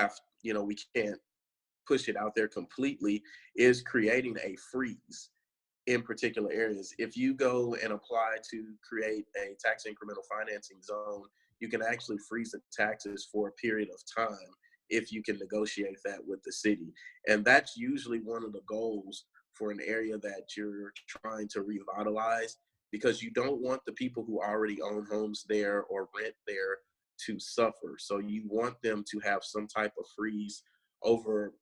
can't push it out there completely, is creating a freeze in particular areas. If you go and apply to create a tax incremental financing zone, you can actually freeze the taxes for a period of time if you can negotiate that with the city. And that's usually one of the goals for an area that you're trying to revitalize, because you don't want the people who already own homes there or rent there to suffer. So you want them to have some type of freeze over,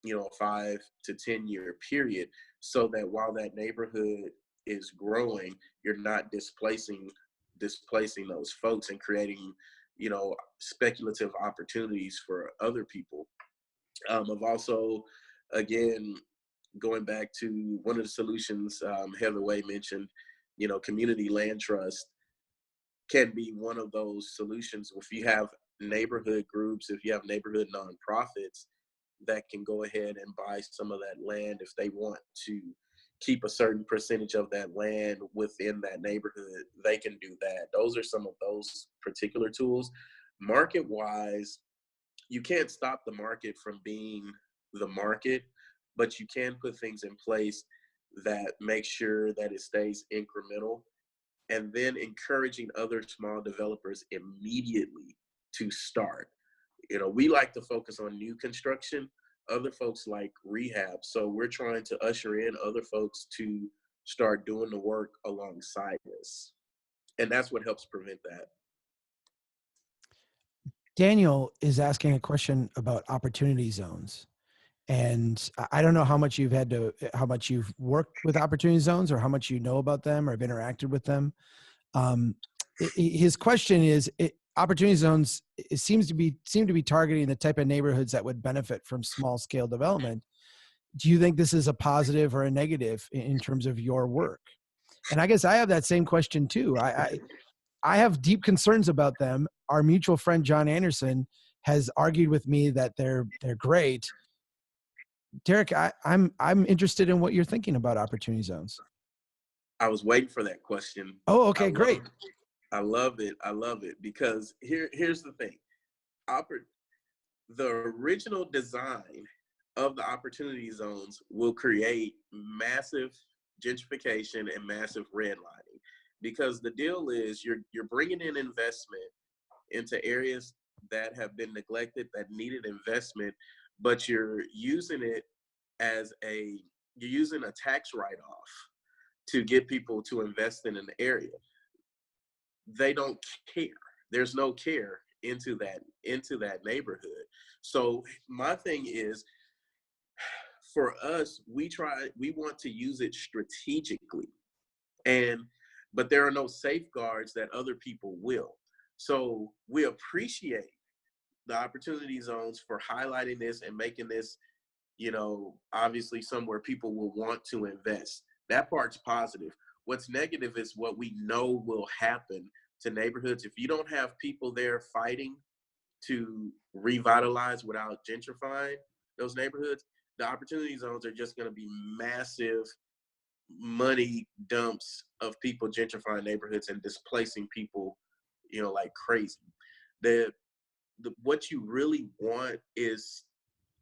a 5 to 10 year period, so that while that neighborhood is growing, you're not displacing those folks and creating, speculative opportunities for other people. I've also, again, going back to one of the solutions Heather Way mentioned, community land trust can be one of those solutions. If you have neighborhood groups, if you have neighborhood nonprofits that can go ahead and buy some of that land, if they want to keep a certain percentage of that land within that neighborhood, they can do that. Those are some of those particular tools. Market wise, you can't stop the market from being the market, but you can put things in place that make sure that it stays incremental, and then encouraging other small developers immediately to start. We like to focus on new construction. Other folks like rehab. So we're trying to usher in other folks to start doing the work alongside us. And that's what helps prevent that. Daniel is asking a question about opportunity zones. And I don't know how much you've worked with opportunity zones, or how much you know about them or have interacted with them. His question is, opportunity zones, it seem to be targeting the type of neighborhoods that would benefit from small scale development. Do you think this is a positive or a negative in terms of your work? And I guess I have that same question too. I have deep concerns about them. Our mutual friend John Anderson has argued with me that they're great. Derek, I'm interested in what you're thinking about opportunity zones. I was waiting for that question. Oh, okay, great. I love it. I love it because here's the thing. The original design of the opportunity zones will create massive gentrification and massive redlining, because the deal is you're bringing in investment into areas that have been neglected, that needed investment, but you're using a tax write-off to get people to invest in an area. They don't care. There's no care into that neighborhood. So my thing is, for us, we want to use it strategically, but there are no safeguards that other people will. So we appreciate the opportunity zones for highlighting this and making this, obviously somewhere people will want to invest. That part's positive. What's negative is what we know will happen to neighborhoods. If you don't have people there fighting to revitalize without gentrifying those neighborhoods, the opportunity zones are just going to be massive money dumps of people gentrifying neighborhoods and displacing people, like crazy. What you really want is,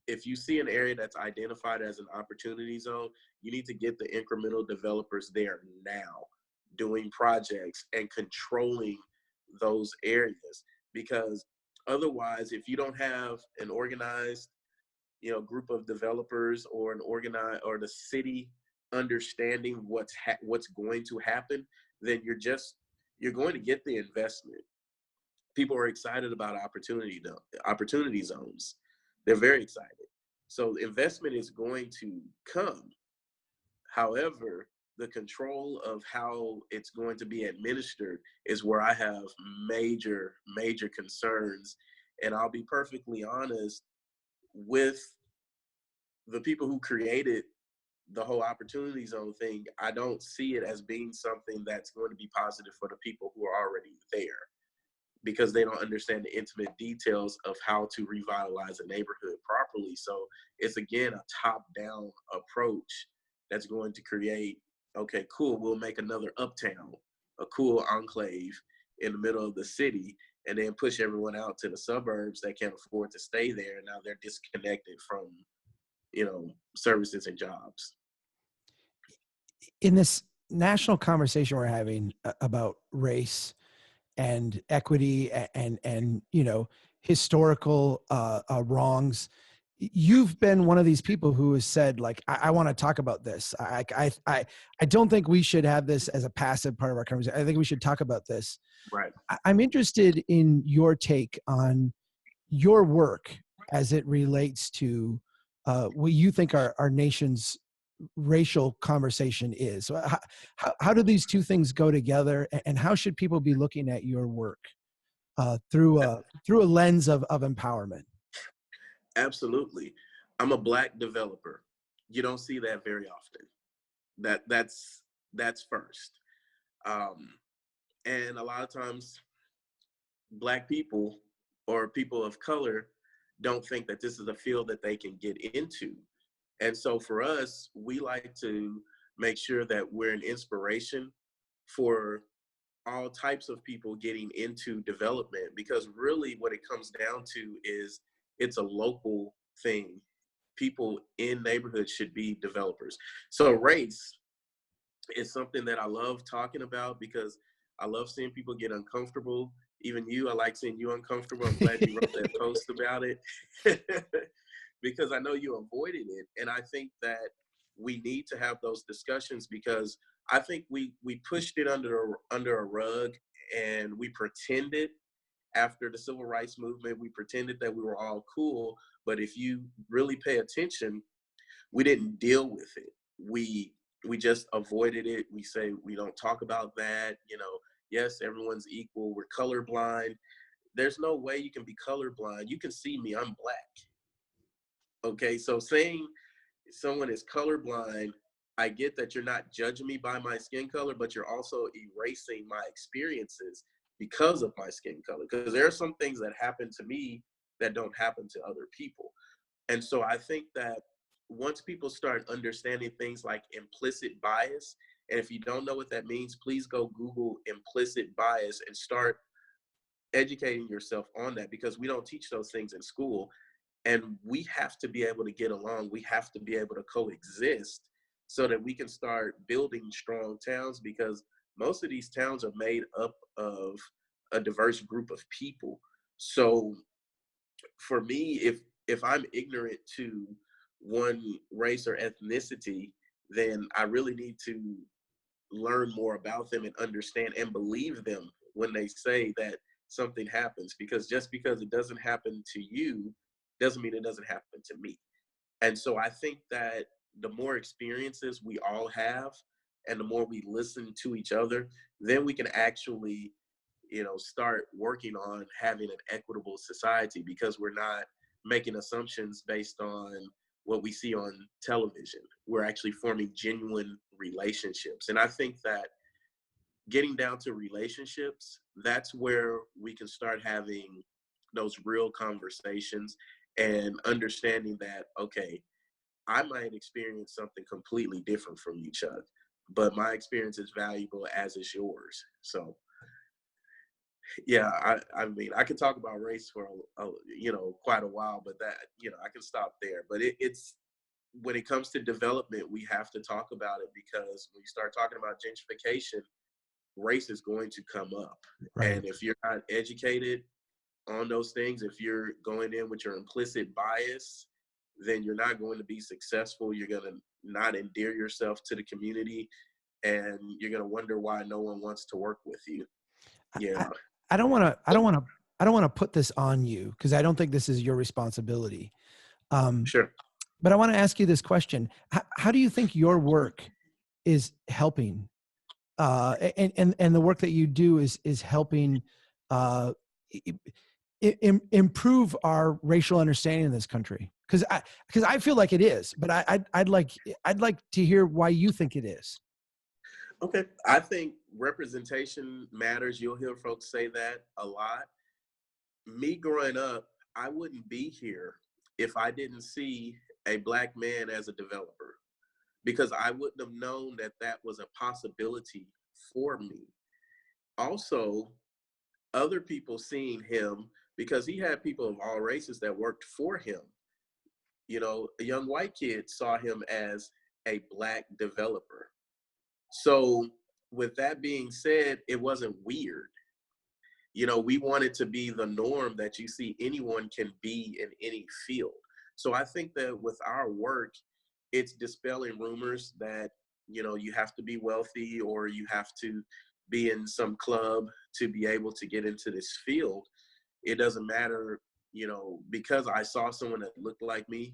if you see an area that's identified as an opportunity zone, you need to get the incremental developers there now, doing projects and controlling those areas. Because otherwise, if you don't have an organized, group of developers, or the city understanding what's going to happen, then you're going to get the investment. People are excited about opportunity zones. They're very excited. So investment is going to come. However, the control of how it's going to be administered is where I have major, major concerns. And I'll be perfectly honest, with the people who created the whole opportunity zone thing, I don't see it as being something that's going to be positive for the people who are already there, because they don't understand the intimate details of how to revitalize a neighborhood properly. So it's, again, a top-down approach that's going to create, okay, cool, we'll make another uptown, a cool enclave in the middle of the city, and then push everyone out to the suburbs that can't afford to stay there. And now they're disconnected from, services and jobs. In this national conversation we're having about race and equity and historical wrongs. You've been one of these people who has said, like, I want to talk about this. I don't think we should have this as a passive part of our conversation. I think we should talk about this. Right. I'm interested in your take on your work as it relates to what you think our nation's racial conversation is. So how do these two things go together, and how should people be looking at your work through a lens of empowerment? Absolutely. I'm a Black developer. You don't see that very often. That's first. Um, and a lot of times Black people or people of color don't think that this is a field that they can get into. And so for us, we like to make sure that we're an inspiration for all types of people getting into development, because really what it comes down to is it's a local thing. People in neighborhoods should be developers. So race is something that I love talking about because I love seeing people get uncomfortable. Even you, I like seeing you uncomfortable. I'm glad you wrote that post about it because I know you avoided it. And I think that we need to have those discussions because I think we pushed it under a rug, and we pretended after the civil rights movement, we pretended that we were all cool. But if you really pay attention, we didn't deal with it. We just avoided it. We say we don't talk about that. You know, yes, everyone's equal. We're colorblind. There's no way you can be colorblind. You can see me, I'm Black. Okay, so saying someone is colorblind, I get that you're not judging me by my skin color, but you're also erasing my experiences because of my skin color. Because there are some things that happen to me that don't happen to other people. And so I think that once people start understanding things like implicit bias, and if you don't know what that means, please go Google implicit bias and start educating yourself on that, because we don't teach those things in school. And we have to be able to get along. We have to be able to coexist so that we can start building strong towns, because most of these towns are made up of a diverse group of people. So for me, if I'm ignorant to one race or ethnicity, then I really need to learn more about them and understand and believe them when they say that something happens, because just because it doesn't happen to you doesn't mean it doesn't happen to me. And so I think that the more experiences we all have and the more we listen to each other, then we can actually, start working on having an equitable society, because we're not making assumptions based on what we see on television. We're actually forming genuine relationships. And I think that getting down to relationships, that's where we can start having those real conversations and understanding that, okay, I might experience something completely different from you, Chuck, but my experience is valuable as is yours. So yeah, I mean, I could talk about race for quite a while, but that I can stop there. But it's when it comes to development, we have to talk about it, because when you start talking about gentrification, race is going to come up. Right. And if you're not educated on those things, if you're going in with your implicit bias, then you're not going to be successful. You're going to not endear yourself to the community, and you're going to wonder why no one wants to work with you. Yeah. I don't want to put this on you, because I don't think this is your responsibility. Sure. But I want to ask you this question. How do you think your work is helping, and the work that you do is helping improve our racial understanding in this country? Because I feel like it is, but I'd like to hear why you think it is. Okay. I think representation matters. You'll hear folks say that a lot. Me growing up, I wouldn't be here if I didn't see a Black man as a developer, because I wouldn't have known that that was a possibility for me. Also, other people seeing him, because he had people of all races that worked for him. A young white kid saw him as a Black developer. So with that being said, it wasn't weird. we want it to be the norm that you see anyone can be in any field. So I think that with our work, it's dispelling rumors that, you have to be wealthy or you have to be in some club to be able to get into this field. It doesn't matter, because I saw someone that looked like me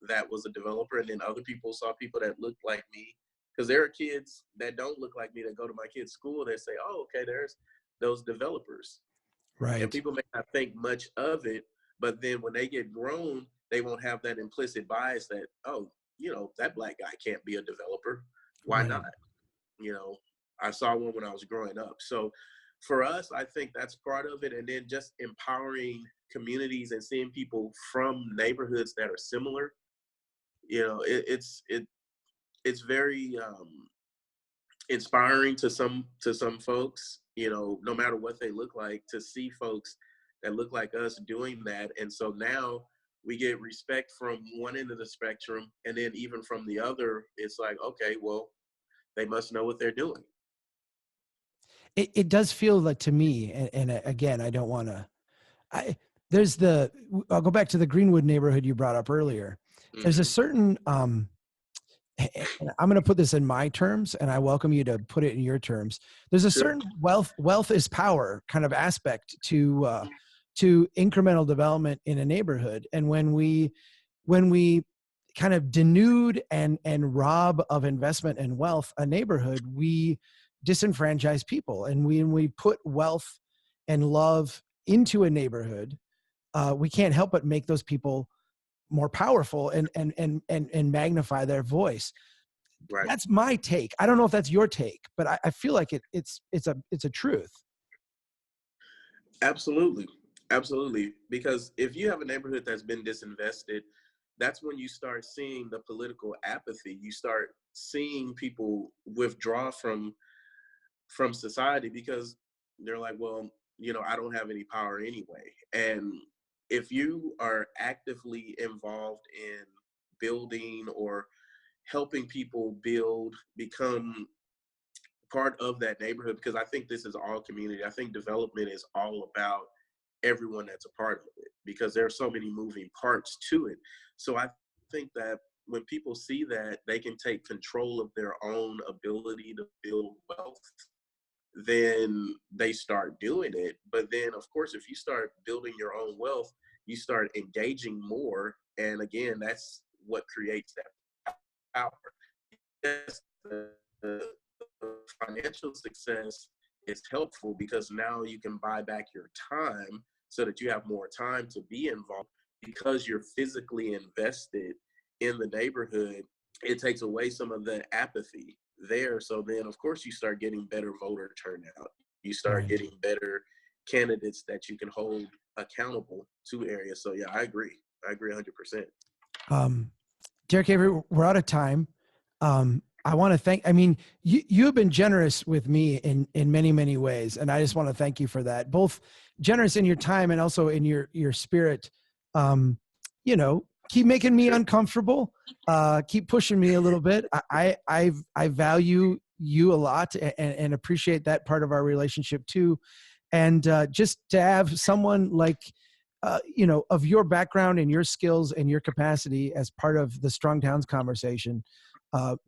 that was a developer, and then other people saw people that looked like me. Because there are kids that don't look like me that go to my kids' school that say, oh, okay, there's those developers. And Right. people may not think much of it, but then when they get grown, they won't have that implicit bias that, oh, that black guy can't be a developer. Why Right. not? I saw one when I was growing up. So for us, I think that's part of it. And then just empowering communities and seeing people from neighborhoods that are similar, it's very inspiring to some folks, no matter what they look like, to see folks that look like us doing that. And so now we get respect from one end of the spectrum, and then even from the other, it's like, okay, well, they must know what they're doing. It does feel like to me, and again, I don't want to, I'll go back to the Greenwood neighborhood you brought up earlier. There's a certain, and I'm going to put this in my terms, and I welcome you to put it in your terms. There's a Sure. certain wealth is power kind of aspect to incremental development in a neighborhood. And when we kind of denude and rob of investment and wealth a neighborhood, we disenfranchise people. And when we put wealth and love into a neighborhood, we can't help but make those people more powerful and magnify their voice. Right. That's my take. I don't know if that's your take, but I feel like it's a truth. Absolutely. Absolutely. Because if you have a neighborhood that's been disinvested, that's when you start seeing the political apathy. You start seeing people withdraw from society because they're like, well, I don't have any power anyway. And if you are actively involved in building or helping people become part of that neighborhood, because I think this is all community. I think development is all about everyone that's a part of it, because there are so many moving parts to it. So I think that when people see that they can take control of their own ability to build wealth, then they start doing it. But then, of course, if you start building your own wealth, you start engaging more. And again, that's what creates that power. Yes, the financial success is helpful because now you can buy back your time so that you have more time to be involved, because you're physically invested in the neighborhood. It takes away some of the apathy there. So then, of course, you start getting better voter turnout. You start getting better candidates that you can hold accountable to areas. So yeah, I agree 100%. Derek Avery, we're out of time. I want to thank, you have been generous with me in many, many ways. And I just want to thank you for that. Both generous in your time and also in your spirit. Keep making me uncomfortable. Keep pushing me a little bit. I value you a lot and appreciate that part of our relationship too. And just to have someone like, of your background and your skills and your capacity as part of the Strong Towns conversation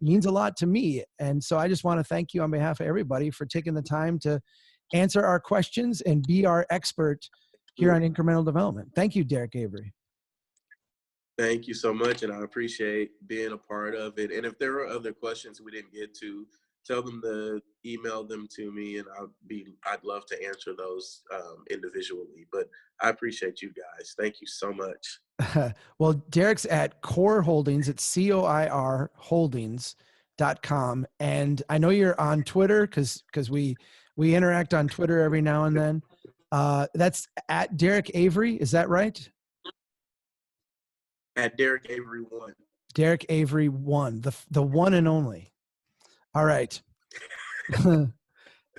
means a lot to me. And so I just want to thank you on behalf of everybody for taking the time to answer our questions and be our expert here on incremental development. Thank you, Derek Avery. Thank you so much, and I appreciate being a part of it. And if there are other questions we didn't get to, tell them to email them to me, and I'd love to answer those individually. But I appreciate you guys. Thank you so much. Well, Derek's at COIR Holdings. It's COIR Holdings.com. And I know you're on Twitter because we interact on Twitter every now and then. That's at Derek Avery. Is that right? At Derek Avery 1. Derek Avery 1, the one and only. All right.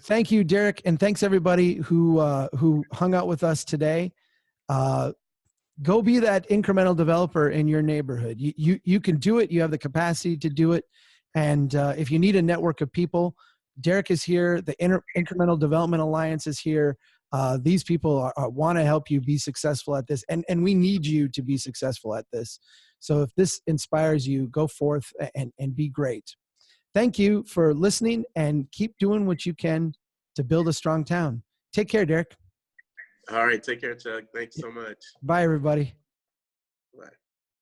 Thank you, Derek. And thanks everybody who hung out with us today. Go be that incremental developer in your neighborhood. You can do it. You have the capacity to do it. And if you need a network of people, Derek is here. The Incremental Development Alliance is here. These people want to help you be successful at this, and we need you to be successful at this. So if this inspires you, go forth and be great. Thank you for listening, and keep doing what you can to build a strong town. Take care, Derek. All right. Take care, Chuck. Thanks so much. Bye, everybody. Bye.